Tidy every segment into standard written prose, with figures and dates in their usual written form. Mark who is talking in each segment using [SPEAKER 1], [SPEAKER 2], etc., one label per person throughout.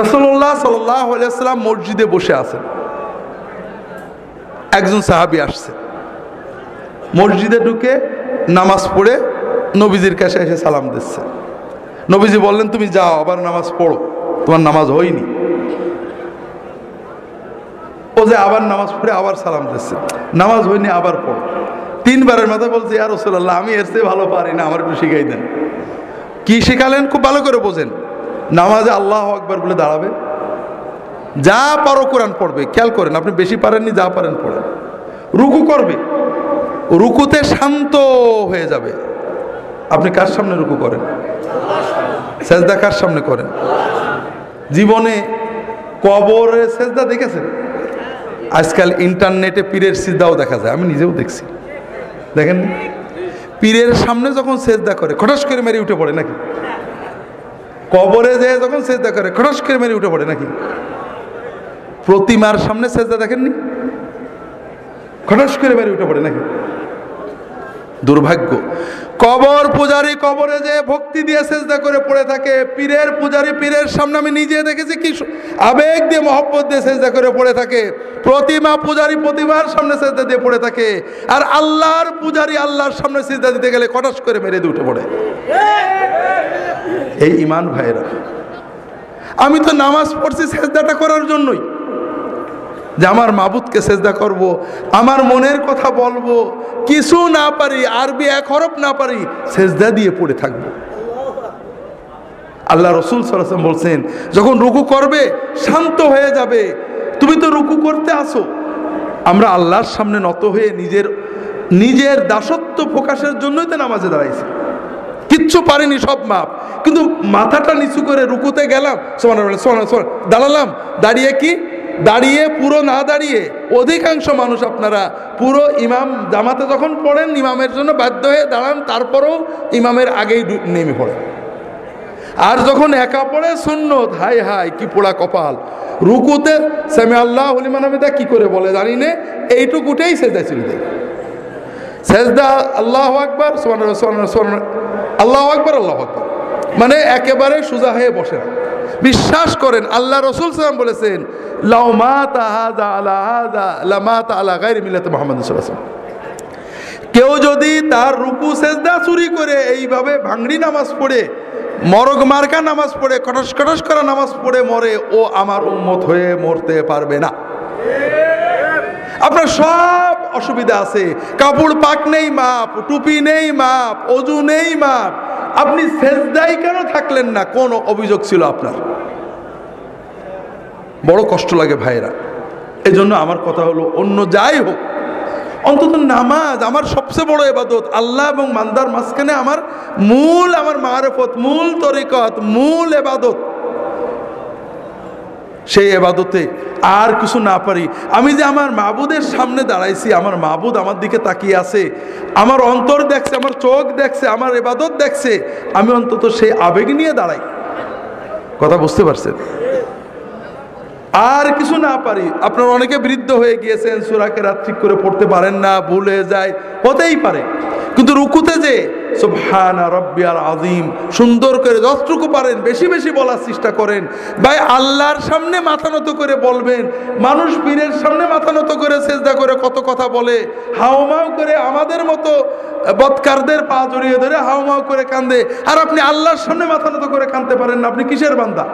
[SPEAKER 1] রাসূলুল্লাহ সাল্লাল্লাহু আলাইহি ওয়াসাল্লাম মসজিদে বসে আছেন, একজন সাহাবী আসছে, মসজিদে ঢুকে নামাজ পড়ে নবীজির কাছে এসে সালাম দিচ্ছে। নবীজি বললেন, তুমি যাও আবার নামাজ পড়ো, তোমার নামাজ হয়নি। ও যে আবার নামাজ পড়ে আবার সালাম দিচ্ছে, নামাজ হয়নি আবার পড়ো। তিনবারের মাথায় বলছে, ইয়া রাসূলুল্লাহ, আমি এর চেয়ে ভালো পারি না, আমার একটু শিখাই দেন। কি শিখালেন খুব ভালো করে বোঝেন। নামাজে আল্লাহু আকবার বলে দাঁড়াবে, যা পারো কোরআন পড়বে, খেয়াল করেন, আপনি বেশি পারেননি, যা পারেন পড়েন। রুকু করবে, রুকুতে শান্ত হয়ে যাবে। আপনি কার সামনে রুকু করেন? সেজদা কার সামনে করেন? জীবনে কবরে সেজদা দেখেছেন? আজকাল ইন্টারনেটে পীরের সিজদাও দেখা যায়, আমি নিজেও দেখছি। দেখেন, পীরের সামনে যখন সেজদা করে খটাস করে মেরে উঠে পড়ে নাকি? কবরে যেয়ে যখন সেজদা করে খটাস করে মেরে উঠে পড়ে নাকি? প্রতিমার সামনে সেজদা দেখেননি? খটাস করে মেরে উঠে পড়ে নাকি? দুর্ভাগ্য। কবর পূজারী কবরে যে ভক্তি দিয়ে সেজদা করে পড়ে থাকে, পীরের পূজারী পীরের সামনে আমি নিজে দেখেছি কি আবেগ দিয়ে মহব্বত দিয়ে সেজদা করে পড়ে থাকে। প্রতিমা পূজারী প্রতিমার সামনে সেজদা দিয়ে পড়ে থাকে, আর আল্লাহর পূজারী আল্লাহর সামনে সেজদা দিতে গেলে কটাস করে মেরে দিয়ে উঠে পড়ে। এই ঈমান ভাইরা, আমি তো নামাজ পড়ছি সেজদাটা করার জন্যই, যে আমার মাবুদকে সেজদা করব, আমার মনের কথা বলবো, কিছু না পারি, আরবি এক হরফ না পারি, সেজদা দিয়ে পড়ে থাকবো। আল্লাহ রাসূল সাল্লাল্লাহু আলাইহি ওয়াসাল্লাম বলছেন, যখন রুকু করবে শান্ত হয়ে যাবে। তুমি তো রুকু করতে আসো, আমরা আল্লাহর সামনে নত হয়ে নিজের দাসত্ব প্রকাশের জন্যই তো নামাজে দাঁড়াইছি। কিচ্ছু পারিনি, সব মাপ, কিন্তু মাথাটা নিচু করে রুকুতে গেলাম, দাঁড়ালাম, দাঁড়িয়ে পুরো না দাঁড়িয়ে, অধিকাংশ মানুষ আপনারা পুরো ইমাম জামাতে যখন পড়েন ইমামের জন্য বাধ্য হয়ে দাঁড়ান, তারপরেও ইমামের আগেই নেমে পড়েন। আর যখন একা পড়ে সুন্নত, হাই হাই কি পোড়া কপাল, রুকুতে সামি আল্লাহু লিমান হামিদা কি করে বলে জানি না, এইটুকুটাই সেজদা ছিল। সেজদা আল্লাহু আকবার আল্লাহু আকবার আল্লাহু আকবার, মানে একেবারে সোজা হয়ে বসে না। বিশ্বাস করেন, আল্লাহ রাসূল সাল্লাল্লাহু আলাইহি ওয়াসাল্লাম বলেছেন, লাউ মাতা হাযা আলা হাযা লামাতা আলা গায়রি মিল্লাতি মুহাম্মদ সাল্লাল্লাহু আলাইহি ওয়াসাল্লাম। কেউ যদি তার রুকু সেজদা চুরি করে এইভাবে ভাঙড়ি নামাজ পড়ে, মরগ মার্কা নামাজ পড়ে, কটস কটস করা নামাজ পড়ে মরে, ও আমার উম্মত হয়ে মরতে পারবে না। আপনার সব অসুবিধা আছে, কাপড় পাক নেই মাপ, টুপি নেই মাপ, ওযু নেই মাপ, আপনি সেজদায় কেন থাকলেন না? কোন অভিযোগ ছিল আপনার? বড় কষ্ট লাগে ভাইরা। এই জন্য আমার কথা হলো, অন্য যাই হোক, অন্তত নামাজ আমার সবচেয়ে বড় ইবাদত। আল্লাহ এবং বান্দার মাঝখানে আমার মারিফত, মূল তরিকত, মূল ইবাদত। সেই ইবাদতে আর কিছু না পারি, আমি যে আমার মাবুদের সামনে দাঁড়াইছি, আমার মাবুদ আমার দিকে তাকিয়ে আছে, আমার অন্তর দেখছে, আমার চোখ দেখছে, আমার ইবাদত দেখছে, আমি অন্তত সেই আবেগ নিয়ে দাঁড়াই। কথা বুঝতে পারছেন? আর কিছু না পারি। আপনারা অনেকে বৃদ্ধ হয়ে গিয়েছেন, সূরা কেরাত ঠিক করে পড়তে পারেন না, ভুল হয়ে যায়, হতেই পারে, কিন্তু রুকুতে যে সুবহানা রাব্বিয়াল আযীম সুন্দর করে যতটুকু পারেন বেশি বেশি বলার চেষ্টা করেন। ভাই, আল্লাহর সামনে মাথা নত করে বলবেন। মানুষ পীরের সামনে মাথা নত করে সেজদা করে কত কথা বলে, হাউমাউ করে আমাদের মতো বদকারদের পা জড়িয়ে ধরে হাউমাউ করে কান্দে, আর আপনি আল্লাহর সামনে মাথা নত করে কাঁদতে পারেন না, আপনি কিসের বান্দা?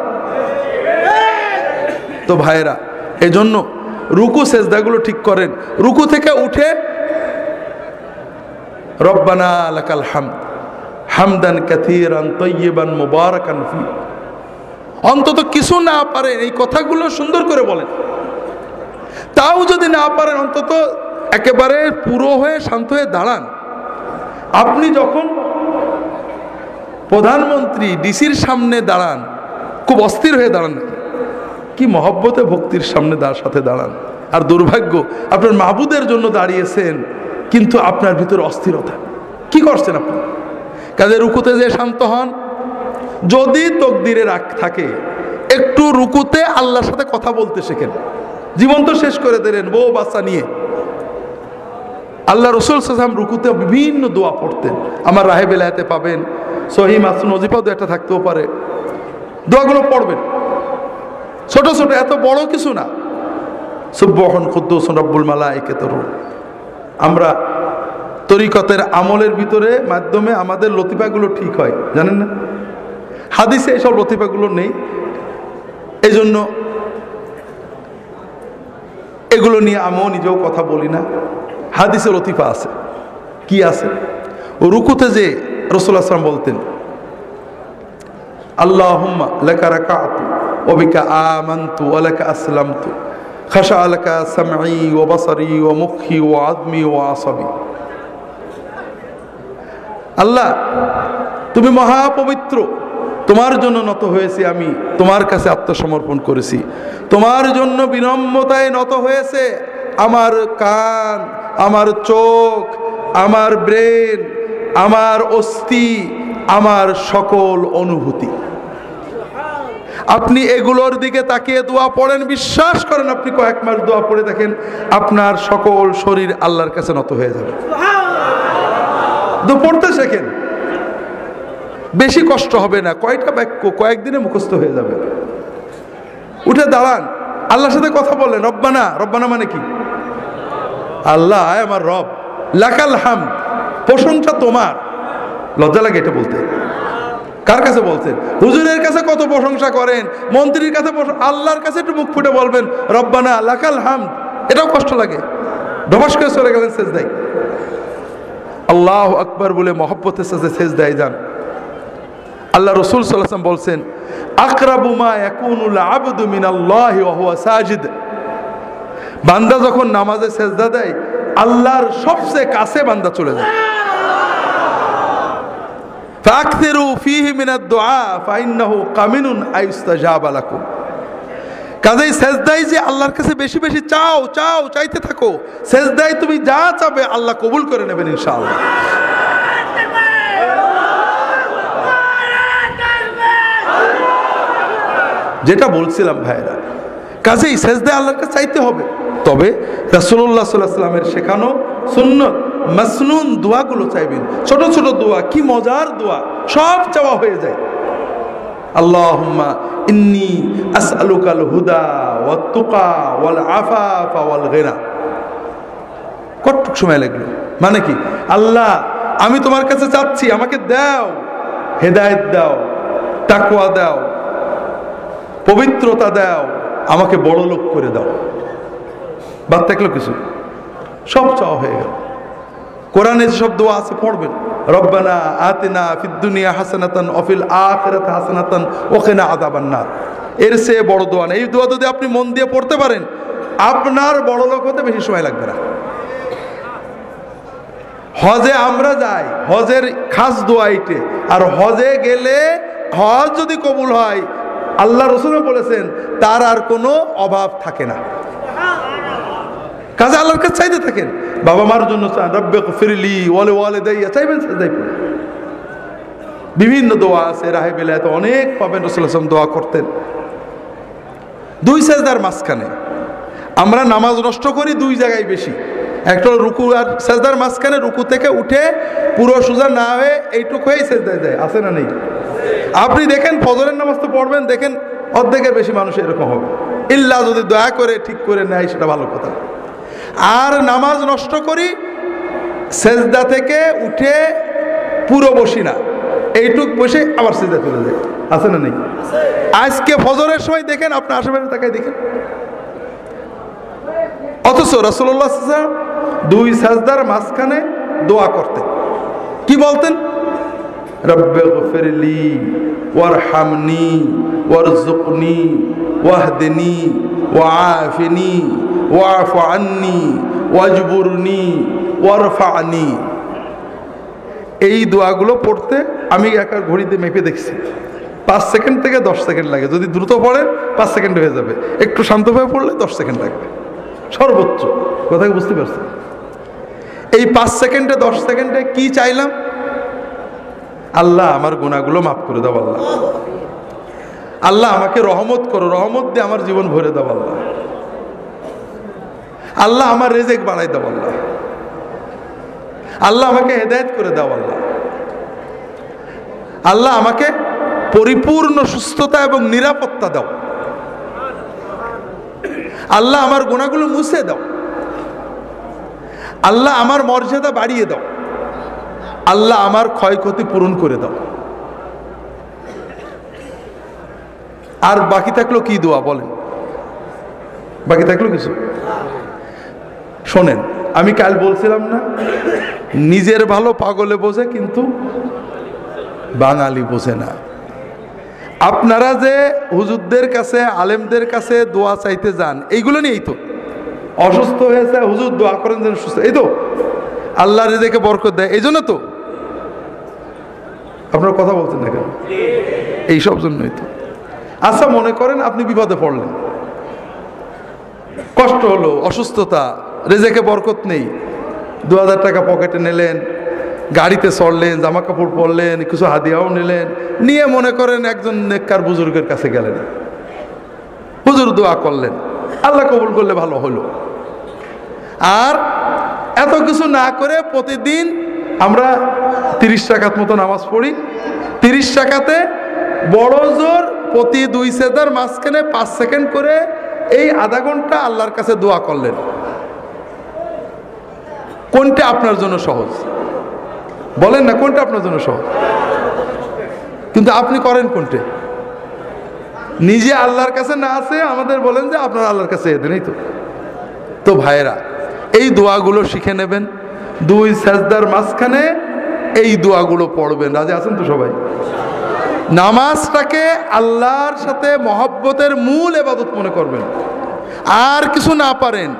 [SPEAKER 1] তো ভাইরা, এজন্য রুকু সেজদাগুলো ঠিক করেন। রুকু থেকে উঠে রব্বানা লাকাল হামদ হামদান কাসীরান তাইয়িবান মুবারাকান ফি, অন্তত কিছু না পারেন এই কথাগুলো সুন্দর করে বলেন। তাও যদি না পারেন, অন্তত একেবারে পুরো হয়ে শান্ত হয়ে দাঁড়ান। আপনি যখন প্রধানমন্ত্রী ডিসির সামনে দাঁড়ান, খুব অস্থির হয়ে দাঁড়ান, কি মহব্বতে ভক্তির সামনে সাথে দাঁড়ান। আর দুর্ভাগ্য, আপনার মাবুদের জন্য দাঁড়িয়েছেন, কিন্তু আপনার ভিতরে অস্থিরতা। কি করছেন আপনি? কাজে রুকুতে যে শান্ত হন। যদি তকদিরে রাগ থাকে, একটু রুকুতে আল্লাহর সাথে কথা বলতে শেখেন। জীবন তো শেষ করে দিলেন বউ বাচ্চা নিয়ে। আল্লাহ রাসূল সাল্লাল্লাহু আলাইহি ওয়াসাল্লাম রুকুতে বিভিন্ন দোয়া পড়তেন, আমার রাহে বেলায়েতে পাবেন, সহিহ মাসনুন ওজিফাও একটা থাকতেও পারে, দোয়াগুলো পড়বেন। ছোট ছোট, এত বড় কিছু না। সুবহান কুদ্দুস রব্বুল মালাইকাতুর রূহ। আমরা তরিকতের আমলের ভিতরে মাধ্যমে আমাদের লতিফাগুলো ঠিক হয়, জানেন না? হাদিসে এইসব লতিফাগুলো নেই, এই জন্য এগুলো নিয়ে আমিও নিজেও কথা বলি না। হাদিসে লতিফা আছে। কি আছে? রুকুতে যে রাসূলুল্লাহ সাল্লাল্লাহু আলাইহি ওয়াসাল্লাম বলতেন, আল্লাহুম্মা লাকা রাকাতু ওয়া বিকা আমানতু ওয়া লাকা আসলামতু খাশা লাকা সামঈ ওয়া বাসারি ওয়া মুখি ওয়া আযমি ওয়া আসাবি। আল্লাহ, তুমি মহাপবিত্র, তোমার জন্য নত হয়েছি, আমি তোমার কাছে আত্মসমর্পণ করেছি, তোমার জন্য বিনম্রতায় নত হয়েছে আমার কান, আমার চোখ, আমার ব্রেন, আমার অস্থি, আমার সকল অনুভূতি। আপনি এগুলোর দিকে তাকিয়ে দোয়া পড়েন, বিশ্বাস করেন আপনি কয়েক মাস দোয়া পড়ে দেখেন আপনার সকল শরীর আল্লাহর কাছে নত হয়ে যাবে। পড়তে শেখেন, বেশি কষ্ট হবে না, কয়টা বাক্য কয়েকদিনে মুখস্থ হয়ে যাবে। উঠে দাঁড়ান, আল্লাহর সাথে কথা বলেন, রব্বানা। রব্বানা মানে কি? আল্লাহ আমার রব, লাকাল হামদ, প্রশংসা তোমার। লজ্জা লাগে এটা বলতে। কার কাছে বলছেন? হুজুরের কাছে কত প্রশংসা করেন, মন্ত্রীর কাছে, আল্লাহর কাছে একটু মুখ ফুটে বলবেন রব্বানা লাকাল হামদ, এটাও কষ্ট লাগে। ধবাস করে চলে গেলেন সেজদায়, আল্লাহু আকবার বলে মহব্বতের সাথে সেজদায় যান। আল্লাহ রাসূল সাল্লাল্লাহু আলাইহি ওয়াসাল্লাম বলছেন, আকরাবু মা ইয়াকুনুল আবদু মিনাল্লাহি ওয়া হুয়া সাজিদ। বান্দা যখন নামাজে সেজদা দেয়, আল্লাহর সবচেয়ে কাছে বান্দা চলে যায়। ফাকসিরু ফীহি মিনাদ দুআ ফাইন্নাহু কামিনুন আইস্তাজাবা লাকুম। কাজেই সেজদায় যে আল্লাহর কাছে বেশি বেশি চাও, চাও, চাইতে থাকো। সেজদায় তুমি যা চাবে আল্লাহ কবুল করে নেবেন ইনশাআল্লাহ। যেটা বলছিলাম ভাইরা, কাজেই সেজদায় আল্লাহর কাছে চাইতে হবে। তবে রাসূলুল্লাহ সাল্লাল্লাহু আলাইহি ওয়াসাল্লামের শেখানো সুন্নত মাসনুন দোয়াগুলো চাইবেন। ছোট ছোট দোয়া, কি মজার দোয়া, সব চাওয়া হয়ে যায়। আল্লাহুম্মা ইন্নী আসআলুকাল হুদা ওয়াত তুকা ওয়াল আফাফা ওয়াল গিনা। কতটুক সময় লাগলো? মানে কি? আল্লাহ, আমি তোমার কাছে চাচ্ছি, আমাকে দাও, হেদায়েত দাও, তাকওয়া দাও, পবিত্রতা দাও, আমাকে বড় লোক করে দাও। বাদ থাকলো কিছু? সব চাওয়া হয়ে গেল। কোরআনে যেসব দোয়া আছে পড়বেন, রব্বানা আতিনা ফিদ দুনিয়া হাসানাতান ওয়া ফিল আখিরাতি হাসানাতান ওয়া কিনা আযাবান নার। এর চেয়ে বড় দোয়া নেই। এই দোয়া যদি আপনি মন দিয়ে পড়তে পারেন, আপনার বড় লোক হতে বেশি সময় লাগবে না। হজে আমরা যাই, হজের খাস দোয়া এইটে। আর হজে গেলে হজ যদি কবুল হয়, আল্লাহ রাসূল বলেছেন তার আর কোনো অভাব থাকে না। কাজে আল্লাহর কাছে চাইতে থাকেন। বাবা মার জন্য চান, রব্বিগফিরলি ওয়া লিওয়ালিদাইয়া, চাইবেন সেজদায় পড়ে। বিভিন্ন দোয়া আছে, রাহে বিলায়াত অনেক পাবেন। রাসূল সাল্লাল্লাহু আলাইহি ওয়াসাল্লাম দোয়া করতেন দুই সেজদার মাঝখানে। আমরা নামাজ নষ্ট করি দুই জায়গায় বেশি। একটা রুকু আর সেজদার মাঝখানে, রুকু থেকে উঠে পুরো সোজা না হয়ে এইটুক হয়েই সেজদায় যায়, আছে না নেই? আপনি দেখেন ফজরের নামাজ তো পড়বেন, দেখেন অর্ধেকের বেশি মানুষ এরকম হবে। ইল্লা যদি দয়া করে ঠিক করে নেয় সেটা ভালো কথা। আর নামাজ নষ্ট করি, সেজদা থেকে উঠে পুরো বসি না, এইটুক বসে আবার সেজদা চলে যায়, আছে না নেই? আজকে ফজরের সময় দেখেন, আপনার আশেপাশে তাকায় দেখেন। অথচ রাসূলুল্লাহ সাল্লাল্লাহু আলাইহি ওয়াসাল্লাম দুই সাজদার মাঝখানে দোয়া করতেন। কি বলতেন? রব্বিগফিরলি ওয়ারহামনি ওয়ারযুকনি ওয়াহদিনি ওয়াআফিনি ওয়াফু আন্নি ওয়াজবুরনি ওয়ারফানি। এই দোয়াগুলো পড়তে আমি একা ঘড়িতে মেপে দেখছি 5 সেকেন্ড থেকে 10 সেকেন্ড লাগে। যদি দ্রুত পড়েন 5 সেকেন্ড হয়ে যাবে, একটু শান্তভাবে পড়লে 10 সেকেন্ড লাগবে সর্বোচ্চ। কথা বুঝতে পারছেন? এই 5 সেকেন্ডে 10 সেকেন্ডে কি চাইলাম? আল্লাহ আমার গুনাহগুলো মাফ করে দাও, আল্লাহ আল্লাহ আমাকে রহমত করো, রহমত দিয়ে আমার জীবন ভরে দাও, আল্লাহ আল্লাহ আমার রিজিক বাড়াই দাও, আল্লাহ আল্লাহ আমাকে হেদায়েত করে দাও, আল্লাহ আল্লাহ আমাকে পরিপূর্ণ সুস্থতা এবং নিরাপত্তা দাও। আল্লাহ আমার গুনাহগুলো মুছে দাও, আল্লাহ আমার মর্যাদা বাড়িয়ে দাও, আল্লাহ আমার ক্ষয়ক্ষতি পূরণ করে দাও। আর বাকি থাকলো কি দোয়া বলেন? বাকি থাকলো কিছু? শোনেন, আমি কাল বলছিলাম না, নিজের ভালো পাগলে বোঝে কিন্তু বাঙালি বোঝে না। আপনারা যে হুজুরদের কাছে, আলেমদের কাছে দোয়া চাইতে যান, এইগুলো নিয়েই তো। অসুস্থ হয়েছে, হুজুর দোয়া করেন যেন সুস্থ, এই তো আল্লাহ রিজেকে বরকত দেয়, এই জন্য তো। আপনারা কথা বলছেন না কেন? এই সব জন্যই তো। আচ্ছা, মনে করেন আপনি বিপদে পড়লেন, কষ্ট হলো, অসুস্থতা, রেজেকে বরকত নেই, 2000 টাকা পকেটে নিলেন, গাড়িতে চড়লেন, জামা কাপড় পরলেন, কিছু হাদিয়াও নিলেন, নিয়ে মনে করেন একজন নেককার বুজুর্গের কাছে গেলেন, হুজুর দোয়া করলেন, আল্লাহ কবুল করলে ভালো হলো। আর এত কিছু না করে প্রতিদিন আমরা 30 রাকাত মতো নামাজ পড়ি, 30 রাকাতে বড় জোর প্রতি 2 সেজদার মাঝখানে 5 সেকেন্ড করে এই আধা ঘন্টা আল্লাহর কাছে দোয়া করলেন। কোনটা আপনার জন্য সহজ? বলেন না, কোনটা আপনার জন্য সহজ? কিন্তু আপনি করেন কোনটা? নিজে আল্লাহর কাছে না আছে আমাদের বলেন যে আপনারা আল্লাহর কাছে দেন, এই তো। তো ভাইয়েরা, এই দোয়াগুলো শিখে নেবেন, 2 সেজদার মাঝখানে এই দোয়াগুলো পড়বেন। রাজি আছেন তো সবাই? নামাজটাকে আল্লাহর সাথে মহব্বতের মূল ইবাদত মনে করবেন। আর কিছু না পারেন,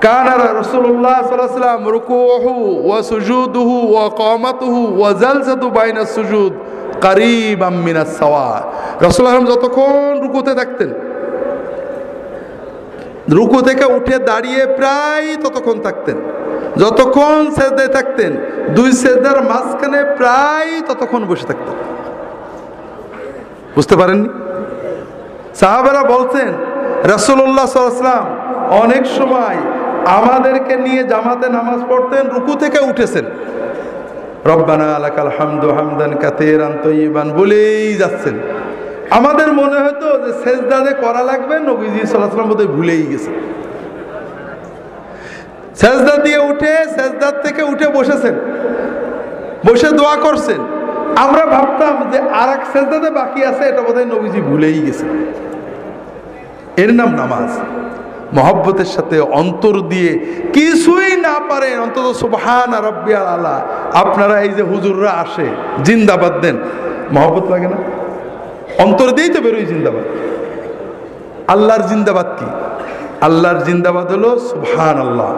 [SPEAKER 1] কানা রাসূলুল্লাহ সাল্লাল্লাহু আলাইহি ওয়াসাল্লাম রুকুহু ওয়া সুজুদুহু ওয়া কামাতুহু ওয়া জালসাতু বাইনাস সুজুদ কারীবাম মিনাস সাওয়া। রাসূলুল্লাহ যতক্ষণ রুকুতে থাকতেন, রুকু থেকে উঠে দাঁড়িয়ে প্রায় ততক্ষণ থাকতেন, যতক্ষণ সেজদায় থাকতেন 2 সেজদার মাঝখানে প্রায় ততক্ষণ বসে থাকতেন। বুঝতে পারেননি? সাহাবারা বলতেন রাসূলুল্লাহ সাল্লাল্লাহু আলাইহি ওয়াসাল্লাম অনেক সময় আমাদেরকে নিয়ে জামাতে নামাজ পড়তেন, রুকু থেকে উঠেছেন, রব্বানা লাকাল হামদু হামদান কাসীরান তাইয়িবান বলেই যাচ্ছেন। আমাদের মনে হতো যে সেজদা যে করা লাগবে, নবীজি সাল্লাল্লাহু আলাইহি ওয়াসাল্লাম বোধহয় ভুলেই গেছেন। সেজদা দিয়ে উঠে, সেজদার থেকে উঠে বসেছেন, বসে দোয়া করছেন। আমরা ভাবতাম যে আর এক সেজদাতে বাকি আছে, এটা বোধহয় নবীজি ভুলেই গেছেন। এর নাম নামাজ। মহব্বতের সাথে অন্তর দিয়ে, কিছুই না পারেন অন্তত সুবহান রাব্বিয়াল আলা। আপনারা এই যে হুজুররা আসে জিন্দাবাদ দেন, মহব্বত লাগে না? অন্তর দিয়েই তো বেরোই জিন্দাবাদ। আল্লাহর জিন্দাবাদ কি? আল্লাহর জিন্দাবাদ হলো সুবহানাল্লাহ।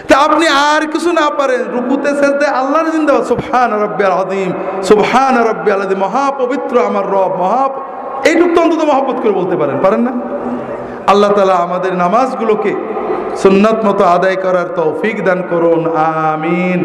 [SPEAKER 1] তা আপনি আর কিছু না পারেন, রুকুতে সেজদায় আল্লাহর জিন্দাবাদ, সুবহান রাব্বিয়াল আযীম, সুবহান রাব্বিয়াল আযীম, মহাপবিত্র আমার রব, এইটুক তো অন্তত মহব্বত করে বলতে পারেন না? আল্লাহ তাআলা আমাদের নামাজগুলোকে সুন্নাত মতো আদায় করার তৌফিক দান করুন, আমিন।